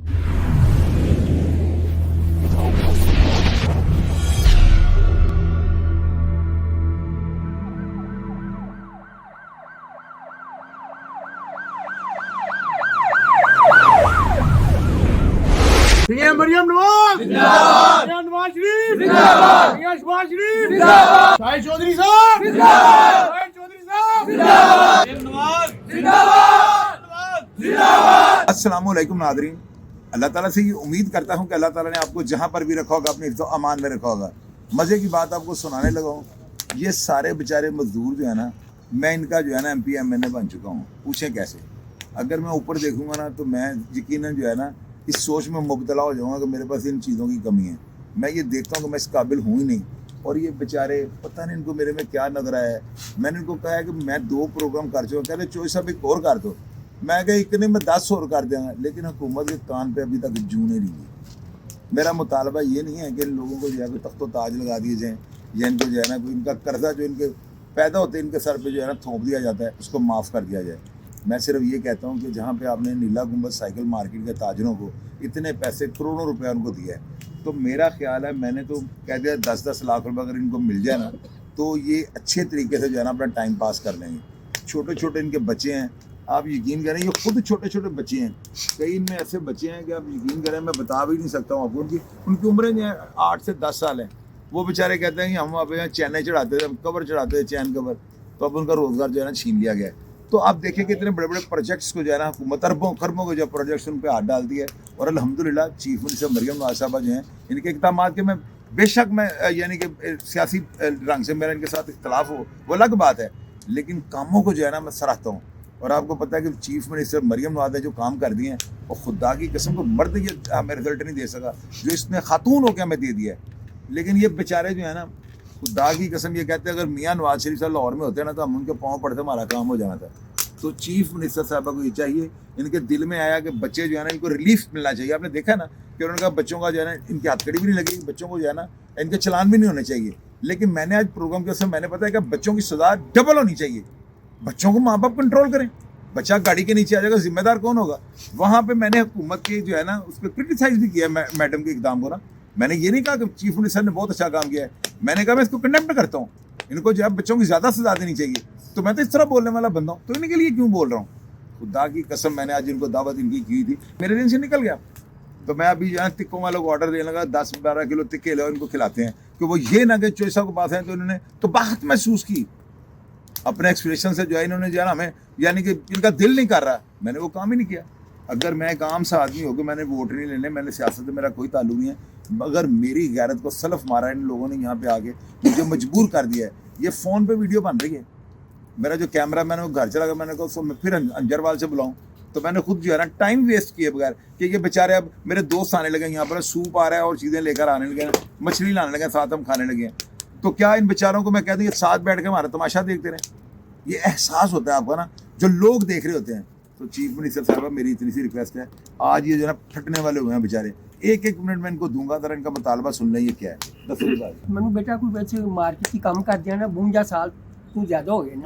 مریم نواز زندہ باد، نواز شریف زندہ باد، شہباز شریف زندہ باد، شاہد چودھری صاحب زندہ باد، شاہد چودھری صاحب زندہ باد، نواز زندہ باد، زندہ باد۔ السلام علیکم ناظرین، اللہ تعالیٰ سے یہ امید کرتا ہوں کہ اللہ تعالیٰ نے آپ کو جہاں پر بھی رکھا ہوگا اپنے حفظ و امان میں رکھا ہوگا۔ مزے کی بات آپ کو سنانے لگا ہوں، یہ سارے بیچارے مزدور جو ہے نا، میں ان کا جو ہے نا ایم پی ایم این اے بن چکا ہوں۔ پوچھیں کیسے؟ اگر میں اوپر دیکھوں گا نا تو میں یقیناً جو ہے نا اس سوچ میں مبتلا ہو جاؤں گا کہ میرے پاس ان چیزوں کی کمی ہے۔ میں یہ دیکھتا ہوں کہ میں اس قابل ہوں ہی نہیں، اور یہ بیچارے پتہ نہیں ان کو میرے میں کیا نظر آیا ہے۔ میں نے ان کو کہا ہے کہ میں 2 پروگرام کر چکا، کہہ رہے چوئی صاحب ایک اور کر دو۔ میں کہ اتنے میں 10 اور کر دیں گا، لیکن حکومت کے کان پہ ابھی تک جوں نہیں رہی۔ میرا مطالبہ یہ نہیں ہے کہ ان لوگوں کو جو ہے تخت و تاج لگا دیے جائیں، یا ان کو جو ہے نا کوئی ان کا قرضہ جو ان کے پیدا ہوتے ہیں ان کے سر پہ جو ہے نا تھوپ دیا جاتا ہے، اس کو معاف کر دیا جائے۔ میں صرف یہ کہتا ہوں کہ جہاں پہ آپ نے نیلا گنبد سائیکل مارکیٹ کے تاجروں کو اتنے پیسے کروڑوں روپے ان کو دیا ہے، تو میرا خیال ہے میں نے تو کہہ دیا 10-10 لاکھ روپے اگر ان کو مل جائے نا تو یہ اچھے طریقے سے جو ہے نا اپنا ٹائم پاس کر لیں گے۔ چھوٹے چھوٹے ان کے بچے ہیں، آپ یقین کریں یہ خود چھوٹے چھوٹے بچے ہیں، کئی ان میں ایسے بچے ہیں کہ آپ یقین کریں میں بتا بھی نہیں سکتا ہوں آپ کو۔ ان کی عمریں جو ہیں 8 سے 10 سال ہیں۔ وہ بیچارے کہتے ہیں کہ ہم وہاں پہ چینیں چڑھاتے تھے، کور چڑھاتے تھے، چین کور، تو اب ان کا روزگار جو ہے نا چھین لیا گیا ہے۔ تو آپ دیکھیں کہ اتنے بڑے بڑے پروجیکٹس کو جو ہے نا حکومت اربوں خربوں کے جو پروجیکٹس ان پہ ہاتھ ڈالتی ہے، اور الحمدللہ چیف منسٹر مریم نواز صاحبہ جو ہیں ان کے اقدامات کے میں بے شک میں یعنی کہ سیاسی رنگ سے میرا ان کے ساتھ اختلاف ہو وہ الگ بات ہے، لیکن کاموں کو جو ہے نا میں سراہتا ہوں۔ اور آپ کو پتہ ہے کہ چیف منسٹر مریم نواز نے جو کام کر دیے ہیں وہ خدا کی قسم کو مرد یہ ہمیں رزلٹ نہیں دے سکا جو اس نے خاتون ہو کے ہمیں دے دیا ہے۔ لیکن یہ بیچارے جو ہے نا خدا کی قسم یہ کہتے ہیں اگر میاں نواز شریف صاحب لاہور میں ہوتے ہیں نا تو ہم ان کے پاؤں پڑتے ہمارا کام ہو جانا تھا۔ تو چیف منسٹر صاحبہ کو یہ چاہیے، ان کے دل میں آیا کہ بچے جو ہے نا ان کو ریلیف ملنا چاہیے۔ آپ نے دیکھا نا کہ انہوں نے کہا بچوں کا جو ہے نا ان کی ہتھ کڑی بھی نہیں لگے گی، بچوں کو جو ہے نا ان کے چلان بھی نہیں ہونے چاہیے۔ لیکن میں نے آج پروگرام کے واسطے میں نے پتا ہے کہ بچوں کی سزا ڈبل ہونی چاہیے۔ بچوں کو ماں باپ کنٹرول کریں، بچہ گاڑی کے نیچے آ جائے گا ذمہ دار کون ہوگا؟ وہاں پہ میں نے حکومت کی جو ہے نا اس پہ کرٹیسائز بھی کیا میڈم کے اقدام کو نا۔ میں نے یہ نہیں کہا کہ چیف منسٹر نے بہت اچھا کام کیا ہے، میں نے کہا میں اس کو کنڈیمن کرتا ہوں، ان کو جو ہے بچوں کی زیادہ سزا دینی چاہیے۔ تو میں تو اس طرح بولنے والا بندہ ہوں، تو ان کے لیے کیوں بول رہا ہوں؟ خدا کی قسم میں نے آج ان کو دعوت ان کی تھی، میرے دن سے نکل گیا۔ تو میں ابھی جو ہے تکوں والوں کو آرڈر دینے لگا، 10-12 کلو تکے لو ان کو کھلاتے ہیں کہ وہ یہ نہ کہ چوئی صاحب کے پاس ہیں تو انہوں نے تو باہت محسوس کی اپنے ایکسپریشن سے جو ہے انہوں نے جو ہے نا ہمیں یعنی کہ ان کا دل نہیں کر رہا، میں نے وہ کام ہی نہیں کیا۔ اگر میں ایک عام سا آدمی ہو کہ میں نے ووٹ نہیں لینے، میں نے سیاست سے میرا کوئی تعلق نہیں ہے، اگر میری غیرت کو سلف مارا ان لوگوں نے یہاں پہ آ کے مجھے مجبور کر دیا ہے۔ یہ فون پہ ویڈیو بن رہی ہے، میرا جو کیمرہ میں نے وہ گھر چلا گیا، میں نے کہا اس کو میں پھر انجروال سے بلاؤں، تو میں نے خود جو ہے نا ٹائم ویسٹ کیے بغیر کہ یہ بیچارے اب میرے دوست آنے لگے یہاں پر، سوپ آ رہا ہے اور چیزیں لے کر آنے لگے ہیں، مچھلی لانے لگے، ساتھ ہم کھانے لگے ہیں۔ تو کیا ان بیچاروں کو میں کہہ دوں یہ ساتھ بیٹھ کے ہمارا تماشا دیکھتے رہیں؟ یہ احساس ہوتا ہے آپ کا نا جو لوگ دیکھ رہے ہوتے ہیں۔ تو چیف منسٹر صاحبہ میری اتنی سی ریکویسٹ ہے، آج یہ جو ہے نا پھٹنے والے ہوئے ہیں بیچارے، ایک منٹ میں ان کو دوں گا، ذرا ان کا مطالبہ سن لیں یہ کیا ہے۔ ਮੈਨੂੰ ਬੇਟਾ ਕੋਈ ਵੈਸੇ ਮਾਰਕੀਟ 'ਚ ਕੰਮ ਕਰਦਿਆਂ ਨਾ 52 ਸਾਲ ਤੋਂ ਜ਼ਿਆਦਾ ਹੋ ਗਏ ਨੇ,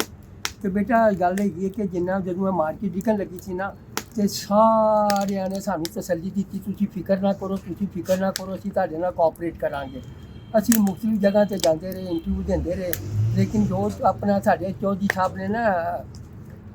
ਤੇ ਬੇਟਾ ਗੱਲ ਹੈਗੀ ਹੈ ਕਿ ਜਿੰਨਾ ਜਦੋਂ ਮੈਂ ਮਾਰਕੀਟ ਵਿਕਣ ਲੱਗੀ ਸੀ ਨਾ ਤੇ ਸਾਰਿਆਂ ਨੇ ਸਾਨੂੰ ਤਸੱਲੀ ਦਿੱਤੀ, ਤੁਸੀਂ ਫਿਕਰ ਨਾ ਕਰੋ, ਤੁਸੀਂ ਫਿਕਰ ਨਾ ਕਰੋ, ਅਸੀਂ ਤੁਹਾਡੇ ਨਾਲ ਕੋਆਪਰੇਟ ਕਰਾਂਗੇ। ਅਸੀਂ ਮੁਖਤਲਿਫ ਜਗ੍ਹਾ 'ਤੇ ਜਾਂਦੇ ਰਹੇ, ਇੰਟਰਵਿਊ ਦਿੰਦੇ ਰਹੇ, ਲੇਕਿਨ ਜੋ ਆਪਣਾ ਸਾਡੇ ਚੌਧਰੀ ਸਾਹਿਬ ਨੇ ਨਾ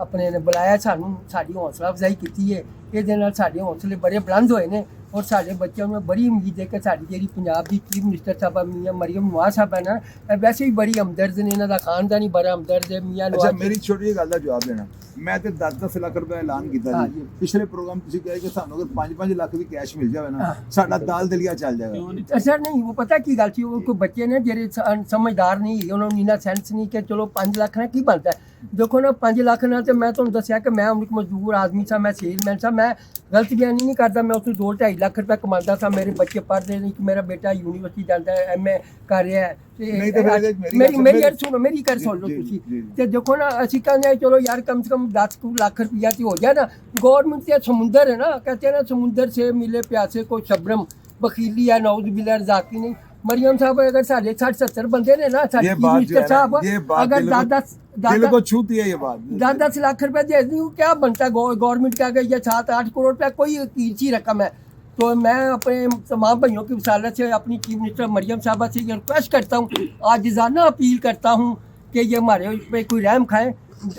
ਆਪਣੇ ਨੇ ਬੁਲਾਇਆ ਸਾਨੂੰ, ਸਾਡੀ ਹੌਸਲਾ ਅਫਜ਼ਾਈ ਕੀਤੀ ਹੈ, ਇਹਦੇ ਨਾਲ ਸਾਡੇ ਹੌਸਲੇ ਬੜੇ ਬੁਲੰਦ ਹੋਏ ਨੇ। اور سارے بچوں میں بڑی امید ہے کہ ساری جی پنجاب کی چیف منسٹر صاحبہ میاں مریم نواز صاحب ہے نا ویسے ہی بڑی ہمدرد نے، انہوں کا خاندان ہی بڑا ہمدرد ہے میاں نواز۔ اچھا میری چھوٹی جی گل کا جواب دینا، میں تے 10-10 لاکھ روپے اعلان کیتا جی پچھلے پروگرام تسی کہے کہ سانوں اگر 5-5 لاکھ بھی کیش مل جائے نا ساڈا دال دلیا چل جائے گا۔ اچھا نہیں وہ پتہ کی گل سی، وہ کوئی بچے نے جڑے سمجھدار نہیں، انہوں نے اتنا سینس نہیں کہ چلو 5 لاکھ نہ کی بنتا ہے۔ دیکھو نا 5 لاکھ نہ تو میں تمہیں دسیا کہ میں ایک مزدور آدمی سا، میں سیل مین سا، میں غلط بیانی نہیں کرتا، میں اس 2-2.5 لاکھ روپے کماتا تھا، میرے بچے پڑھ رہے ہیں، میرا بیٹا یونیورسٹی جاتا ہے، ایم اے کر رہا ہے۔ میری گل سن لو تسی تے دیکھو نا اسی کہنے چلو یار کم سے کم 10 لاکھ روپیہ تو ہو جائے نا۔ گورنمنٹ سے سمندر ہے نا، کہتے ہیں نا سمندر سے ملے پیاسے کو شبرم، بخیلی ہے نعوذ باللہ رزاقی نہیں۔ مریم صاحب اگر ساڑھے 60-70 بندے نے نا ساڑھے منسٹر صاحب اگر 10-10 لاکھ روپے دے دوں کیا بنتا ہے؟ گورنمنٹ کا یہ 7-8 کروڑ روپے کوئی قیمتی رقم ہے۔ تو میں اپنے تمام بھائیوں کی وسالت سے اپنی چیف منسٹر مریم صاحبہ سے یہ ریکویسٹ کرتا ہوں، عاجزانہ اپیل کرتا ہوں کہ یہ ہمارے پہ کوئی رحم کھائیں.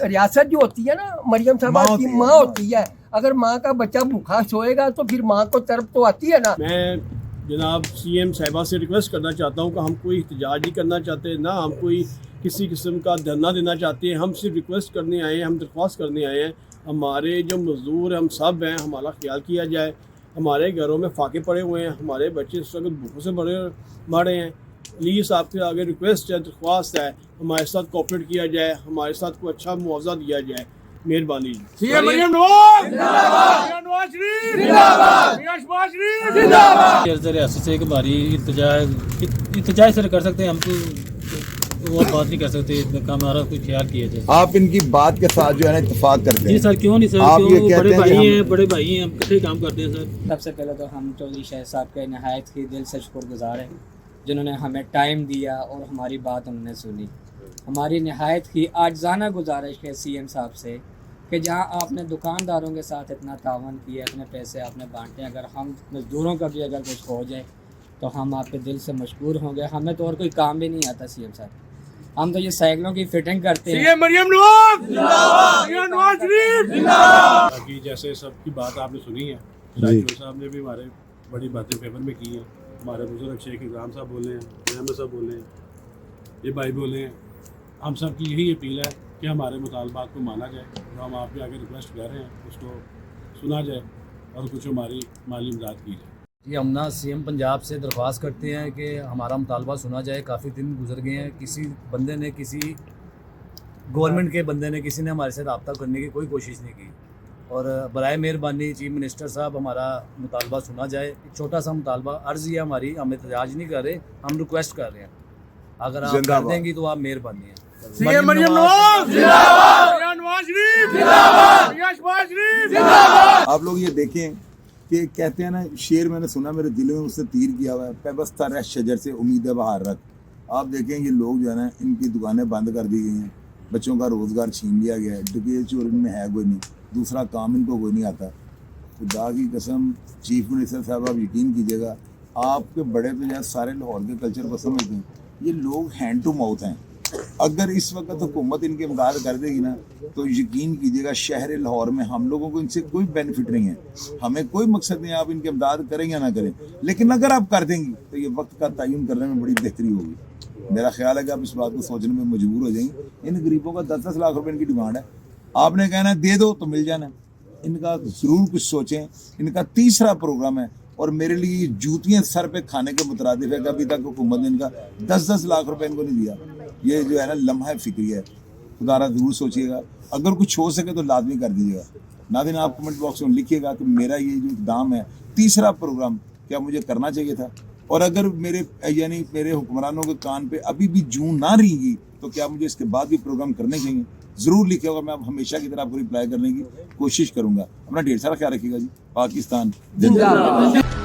ریاست جو ہوتی ہے نا، مریم صاحبہ کی ماں ہوتی ہے، اگر ماں کا بچہ بھوکھا سوئے گا تو پھر ماں کو طرف تو آتی ہے نا. میں جناب سی ایم صاحبہ سے ریکویسٹ کرنا چاہتا ہوں کہ ہم کوئی احتجاج نہیں کرنا چاہتے، نہ ہم کوئی کسی قسم کا دھرنا دینا چاہتے ہیں. ہم صرف ریکویسٹ کرنے آئے ہیں، ہم درخواست کرنے آئے ہیں. ہمارے جو مزدور ہیں ہم سب ہیں، ہمارا خیال کیا جائے. ہمارے گھروں میں فاقے پڑے ہوئے ہیں، ہمارے بچے اس وقت بھوکوں سے مر رہے ہیں. پلیز آپ کے آگے ریکویسٹ ہے، درخواست ہے، ہمارے ساتھ کوآپریٹ کیا جائے، ہمارے ساتھ کوئی اچھا معاوضہ دیا جائے. مہربانی. سی ایم مریم نواز زندہ باد، نواز شریف زندہ باد، شہباز شریف زندہ باد. ریاست سے ہماری ارتجاع سر کر سکتے ہیں، ہم تو وہ بات نہیں کر سکتے، ہمارا کوئی خیال کیا جائے. آپ ان کی بات کے ساتھ جو ہے نا اتفاق کرتے ہیں. جی سر، کیوں نہیں سر، آپ یہ کیوں؟ کہتے بڑے ہیں کہ بھائی ہیں، بڑے بھائی ہیں، ہم کتنے کام کرتے ہیں سر. سب سے پہلے تو ہم چودھری شاہد صاحب کے نہایت ہی دل سے شکر گزار ہیں، جنہوں نے ہمیں ٹائم دیا اور ہماری بات انہوں نے سنی. ہماری نہایت ہی عاجزانہ گزارش ہے سی ایم صاحب سے کہ جہاں آپ نے دکانداروں کے ساتھ اتنا تعاون کیا، اتنے پیسے آپ نے بانٹے، اگر ہم مزدوروں کا بھی اگر کچھ ہو جائے تو ہم آپ کے دل سے مشکور ہوں گے. ہمیں تو اور کوئی کام بھی نہیں آتا سی ایم صاحب، ہم تو یہ سائیکلوں کی فٹنگ کرتے ہیں. سی ایم مریم نواز زندہ باد، نواز شریف زندہ باد. باقی جیسے سب کی بات آپ نے سنی ہے، شاہد صاحب نے بھی ہمارے بڑی باتیں پیپر میں کی ہیں. ہمارے بزرگ شیخ اکرام صاحب بولے ہیں، احمد صاحب بولے ہیں، یہ بھائی بولے ہیں. ہم سب کی یہی اپیل ہے کہ ہمارے مطالبات کو مانا جائے، جو ہم آپ کے آگے ریکویسٹ کر رہے ہیں اس کو سنا جائے اور کچھ ہماری مالی امداد کی جائے. جی، ہم نا سی ایم پنجاب سے درخواست کرتے ہیں کہ ہمارا مطالبہ سنا جائے. کافی دن گزر گئے ہیں، کسی بندے نے، کسی گورنمنٹ کے بندے نے، کسی نے ہمارے سے رابطہ کرنے کی کوئی کوشش نہیں کی. اور برائے مہربانی چیف منسٹر صاحب ہمارا مطالبہ سنا جائے. چھوٹا سا مطالبہ عرض یہ ہماری، ہم احتجاج نہیں کر رہے، ہم ریکویسٹ کر رہے ہیں. اگر آپ کر دیں گی تو آپ مہربانی ہیں. سی ایم مریم نواز زندہ باد، نواز شریف زندہ باد، شہباز شریف زندہ باد. آپ لوگ یہ دیکھیں کہ کہتے ہیں نا، شعر میں نے سنا، میرے دل میں اس سے تیر کیا ہوا ہے، پیوستہ رہ شجر سے امید بہار رکھ. آپ دیکھیں یہ لوگ جو ہے نا، ان کی دکانیں بند کر دی گئی ہیں، بچوں کا روزگار چھین لیا گیا ہے، ڈکیت چور ان میں ہے کوئی نہیں، دوسرا کام ان کو کوئی نہیں آتا. خدا کی قسم چیف منسٹر صاحب آپ یقین کیجیے گا، آپ کے بڑے تو جو سارے لاہور کے کلچر کو سمجھتے ہیں. یہ لوگ ہینڈ ٹو ماؤتھ ہیں. اگر اس وقت حکومت ان کی امداد کر دے گی نا، تو یقین کیجیے گا شہر لاہور میں ہم لوگوں کو ان سے کوئی بینیفٹ نہیں ہے. ہمیں کوئی مقصد نہیں ہے آپ ان کی امداد کریں یا نہ کریں، لیکن اگر آپ کر دیں گی تو یہ وقت کا تعین کرنے میں بڑی بہتری ہوگی. میرا خیال ہے کہ آپ اس بات کو سوچنے میں مجبور ہو جائیں گے. ان غریبوں کا 10-10 لاکھ روپے ان کی ڈیمانڈ ہے. آپ نے کہنا ہے دے دو تو مل جانا. ان کا ضرور کچھ سوچیں. ان کا تیسرا پروگرام ہے اور میرے لیے یہ جوتیاں سر پہ کھانے کے مترادف ہے کہ ابھی تک حکومت نے ان کا 10-10 لاکھ روپے ان کو نہیں دیا. یہ جو ہے نا لمحہ فکری ہے. خدا ضرور سوچیے گا، اگر کچھ ہو سکے تو لازمی کر دیجیے گا. ناظرین آپ کمنٹ باکس میں لکھیے گا کہ میرا یہ جو اقدام ہے، تیسرا پروگرام، کیا مجھے کرنا چاہیے تھا. اور اگر میرے حکمرانوں کے کان پہ ابھی بھی جوں نہ رہیں گی تو کیا مجھے اس کے بعد بھی پروگرام کرنے چاہیے. ضرور لکھے ہوگا، میں اب ہمیشہ کی طرح آپ کو رپلائی کرنے کی کوشش کروں گا. اپنا ڈھیر سارا خیال رکھیے گا جی. پاکستان زندہ باد.